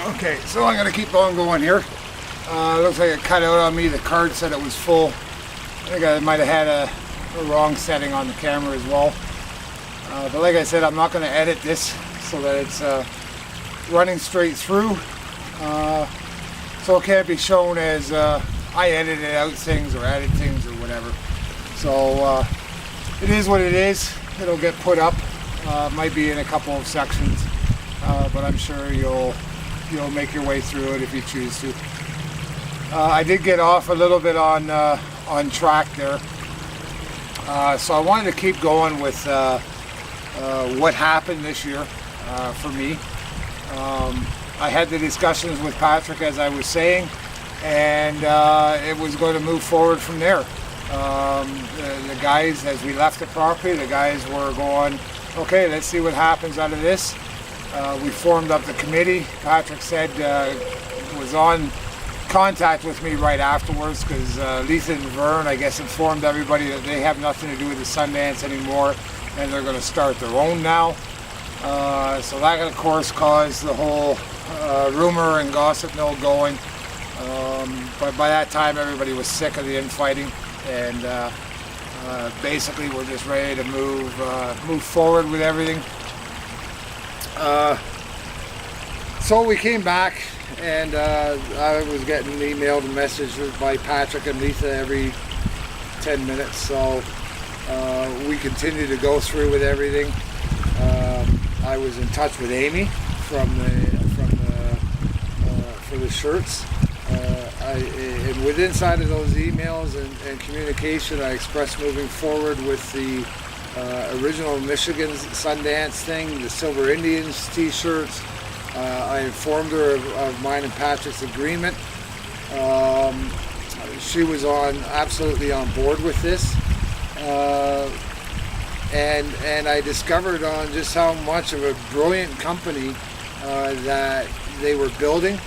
Okay, so I'm going to keep on going here. Looks like it cut out on me. The card said it was full. I think I might have had a wrong setting on the camera as well. But like I said, I'm not going to edit this so that it's running straight through. So it can't be shown as I edited out things or added things or whatever. So it is what it is. It'll get put up. Might be in a couple of sections, but I'm sure you'll make your way through it if you choose to. I did get off a little bit on track there, so I wanted to keep going with what happened this year for me. I had the discussions with Patrick, as I was saying, and it was going to move forward from there. The guys, as we left the property, the guys were going, okay, let's see what happens out of this. We formed up the committee. Patrick said was on contact with me right afterwards because Letha and Vern, I guess, informed everybody that they have nothing to do with the Sundance anymore and they're going to start their own now. So that, of course, caused the whole rumor and gossip mill going. But by that time, everybody was sick of the infighting, and basically we're just ready to move forward with everything. So we came back, and I was getting emailed and messages by Patrick and Letha every 10 minutes. So we continued to go through with everything. I was in touch with Amy for the shirts. And with inside of those emails and communication, I expressed moving forward with the original Michigan Sundance thing, the Silver Indians t-shirts. I informed her of mine and Patrick's agreement. She was absolutely on board with this. And I discovered on just how much of a brilliant company that they were building,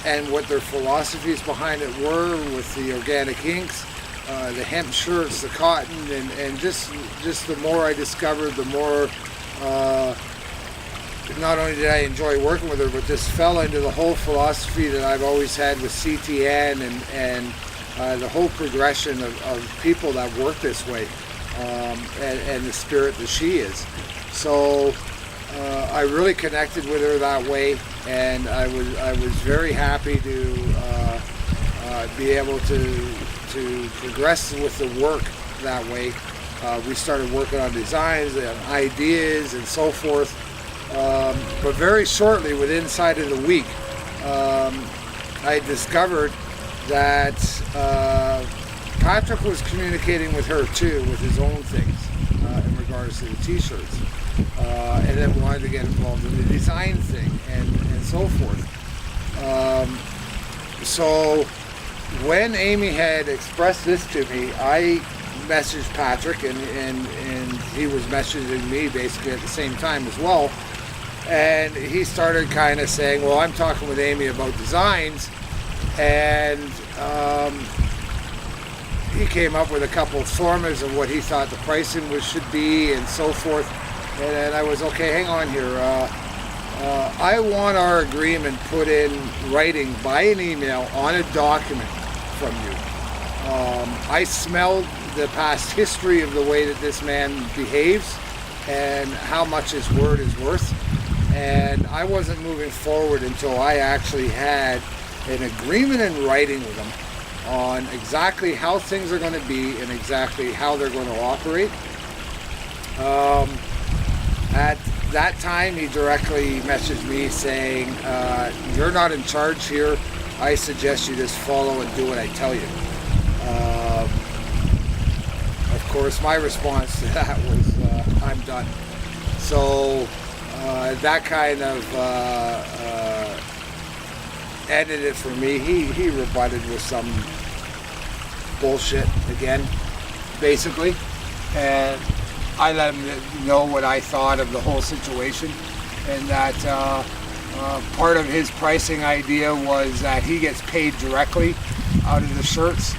and what their philosophies behind it were, with the organic inks, the hemp shirts, the cotton, and just the more I discovered, the more not only did I enjoy working with her, but just fell into the whole philosophy that I've always had with CTN and the whole progression of people that work this way, and the spirit that she is. So I really connected with her that way, and I was very happy to be able to progress with the work that way. We started working on designs and ideas and so forth, but very shortly, within inside of the week, I discovered that Patrick was communicating with her too, with his own things in regards to the t-shirts, and then wanted to get involved in the design thing and so forth. So when Amy had expressed this to me, I messaged Patrick, and he was messaging me basically at the same time as well. And he started kind of saying, well, I'm talking with Amy about designs, and he came up with a couple of formulas of what he thought the pricing should be and so forth. And I was, okay, hang on here. I want our agreement put in writing by an email on a document from you. I smelled the past history of the way that this man behaves and how much his word is worth. And I wasn't moving forward until I actually had an agreement in writing with him on exactly how things are going to be and exactly how they're going to operate. At that time, he directly messaged me saying, you're not in charge here. I suggest you just follow and do what I tell you. Of course, my response to that was, I'm done. So that kind of ended it for me. He rebutted with some bullshit again, basically, and I let him know what I thought of the whole situation, and that part of his pricing idea was that he gets paid directly out of the shirts.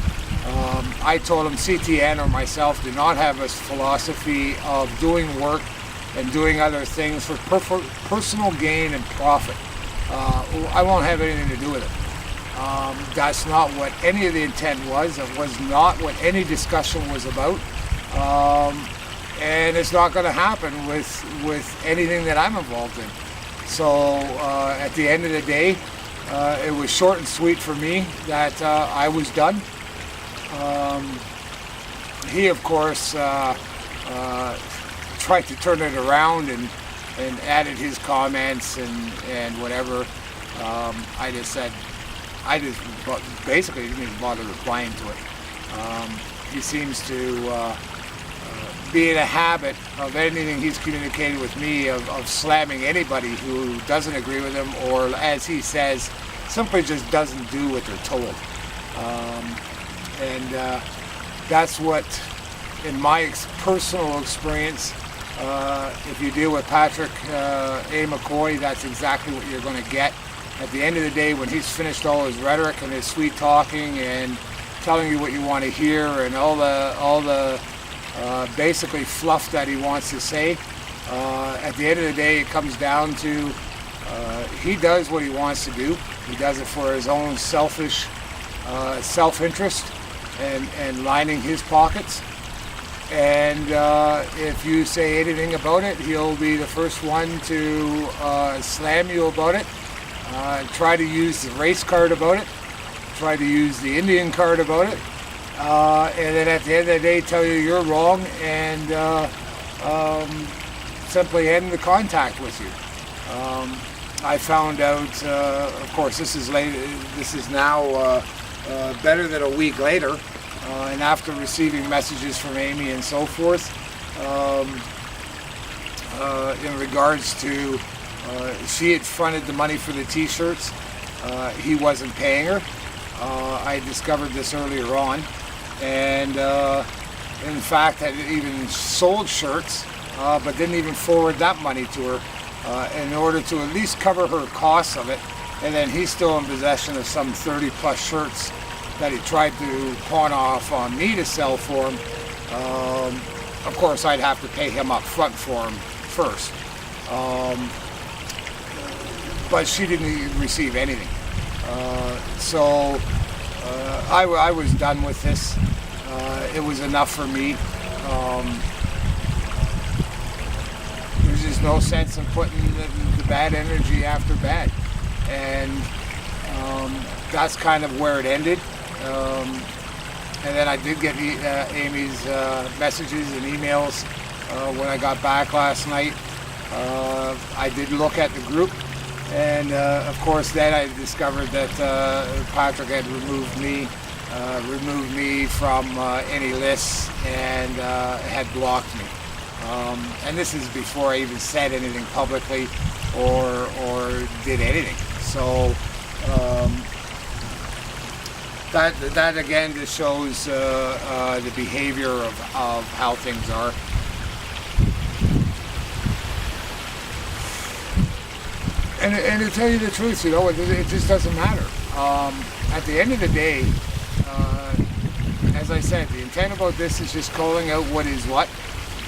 I told him CTN or myself do not have a philosophy of doing work and doing other things for personal gain and profit. I won't have anything to do with it. That's not what any of the intent was. It was not what any discussion was about. And it's not going to happen with anything that I'm involved in. So at the end of the day, it was short and sweet for me that I was done. He, of course, tried to turn it around and added his comments and whatever. I just said, basically didn't even bother replying to it. He seems to be in a habit of anything he's communicated with me of slamming anybody who doesn't agree with him, or as he says, simply just doesn't do what they're told. And that's what, in my personal experience, if you deal with Patrick A. Mccoy, that's exactly what you're going to get. At the end of the day, when he's finished all his rhetoric and his sweet talking and telling you what you want to hear and all the basically fluff that he wants to say, at the end of the day, it comes down to he does what he wants to do. He does it for his own selfish self-interest and lining his pockets. And if you say anything about it, he'll be the first one to slam you about it, try to use the race card about it, try to use the Indian card about it, and then at the end of the day tell you you're wrong and simply end the contact with you. I found out, of course, this is now better than a week later, and after receiving messages from Amy and so forth, in regards to she had fronted the money for the t-shirts, he wasn't paying her. I discovered this earlier on, and in fact had even sold shirts, but didn't even forward that money to her in order to at least cover her costs of it. And then he's still in possession of some 30 plus shirts that he tried to pawn off on me to sell for him. Of course, I'd have to pay him up front for him first. But she didn't even receive anything. So I was done with this. It was enough for me. There's just no sense in putting the bad energy after bad. And that's kind of where it ended. And then I did get Amy's messages and emails when I got back last night. I did look at the group, and of course then I discovered that Patrick had removed me from any lists and had blocked me. And this is before I even said anything publicly or did anything. So that again just shows the behavior of how things are. And to tell you the truth, you know, it just doesn't matter. At the end of the day, as I said, the intent about this is just calling out what is what.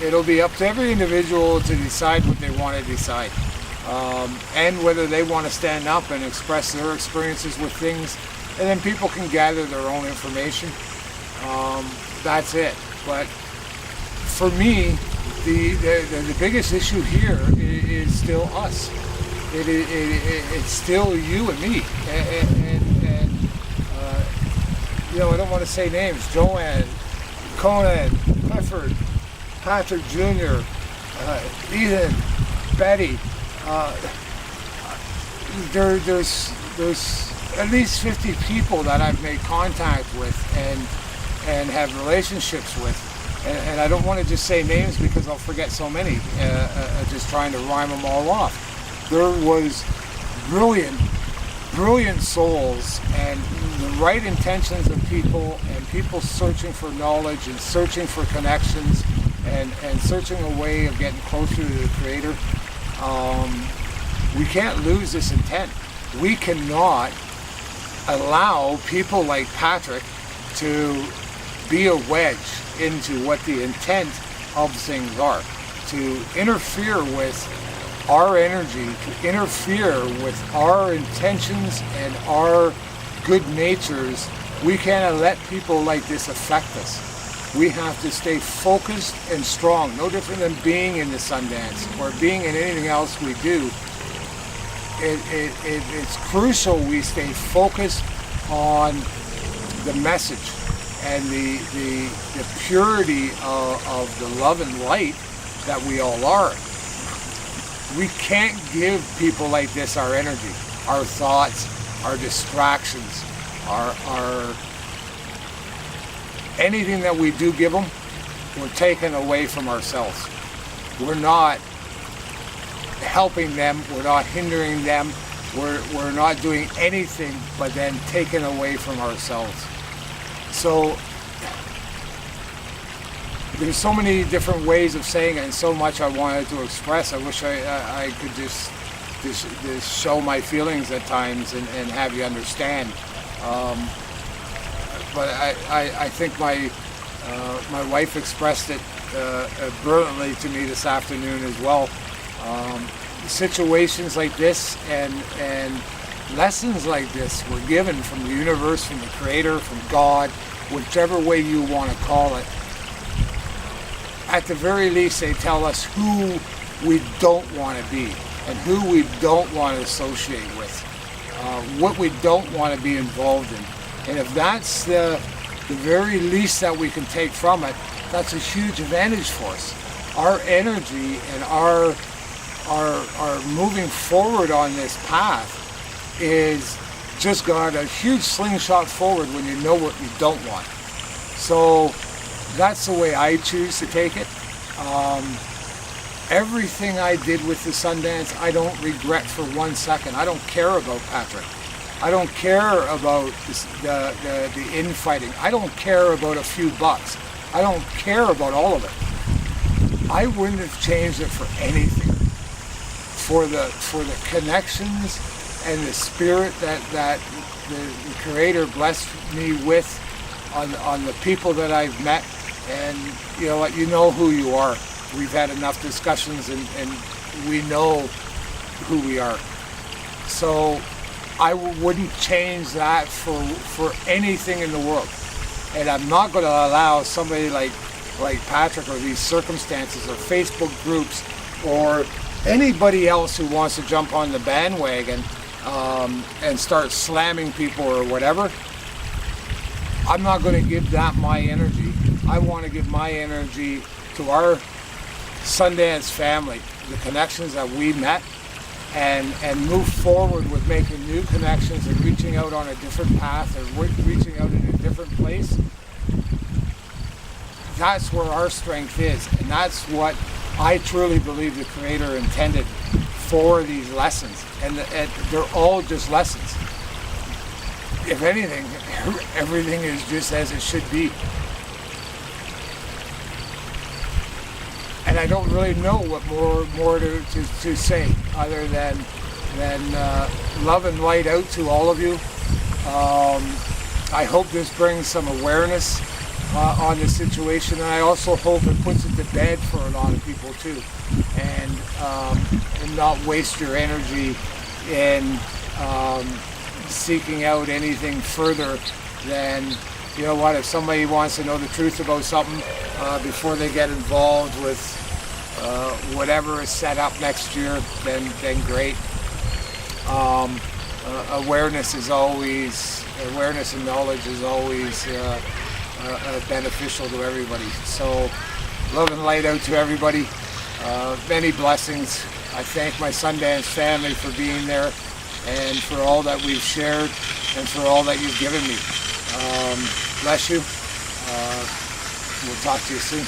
It'll be up to every individual to decide what they want to decide. And whether they want to stand up and express their experiences with things, and then people can gather their own information. That's it. But for me, the biggest issue here is still us. It's still you and me. And you know, I don't want to say names. Joanne, Conan, Clifford, Patrick Jr., Ethan, Betty. There's at least 50 people that I've made contact with and have relationships with, and I don't want to just say names because I'll forget so many, just trying to rhyme them all off. There was brilliant souls and the right intentions of people, and people searching for knowledge and searching for connections and searching a way of getting closer to the Creator. We can't lose this intent. We cannot allow people like Patrick to be a wedge into what the intent of things are, to interfere with our energy to interfere with our intentions and our good natures, we can't let people like this affect us. We have to stay focused and strong, no different than being in the Sundance or being in anything else we do. It's crucial we stay focused on the message and the purity of the love and light that we all are. We can't give people like this our energy, our thoughts, our distractions, our anything that we do give them, we're taking away from ourselves. We're not helping them, we're not hindering them, we're not doing anything but then taking away from ourselves. So there's so many different ways of saying it and so much I wanted to express. I wish I could just show my feelings at times and have you understand. But I think my wife expressed it brilliantly to me this afternoon as well. Situations like this and lessons like this were given from the universe, from the Creator, from God, whichever way you want to call it. At the very least, they tell us who we don't want to be and who we don't want to associate with, what we don't want to be involved in. And if that's the very least that we can take from it, that's a huge advantage for us. Our energy and our moving forward on this path is just got a huge slingshot forward when you know what you don't want. So that's the way I choose to take it. Everything I did with the Sundance, I don't regret for 1 second. I don't care about Patrick. I don't care about the infighting. I don't care about a few bucks. I don't care about all of it. I wouldn't have changed it for anything. For the connections and the spirit that the Creator blessed me with on the people that I've met, and you know what, you know who you are. We've had enough discussions and we know who we are. So I wouldn't change that for anything in the world. And I'm not going to allow somebody like Patrick or these circumstances or Facebook groups or anybody else who wants to jump on the bandwagon and start slamming people or whatever. I'm not going to give that my energy. I want to give my energy to our Sundance family, the connections that we met, and move forward with making new connections and reaching out on a different path or reaching out in a different place. That's where our strength is, and that's what I truly believe the Creator intended for these lessons, and they're all just lessons. If anything, everything is just as it should be. And I don't really know what more to say other than love and light out to all of you. I hope this brings some awareness on the situation, and I also hope it puts it to bed for a lot of people too, and not waste your energy in seeking out anything further than, you know what, if somebody wants to know the truth about something before they get involved with whatever is set up next year, then great. Awareness and knowledge is always beneficial to everybody. So love and light out to everybody. Many blessings. I thank my Sundance family for being there and for all that we've shared and for all that you've given me. Bless you. We'll talk to you soon.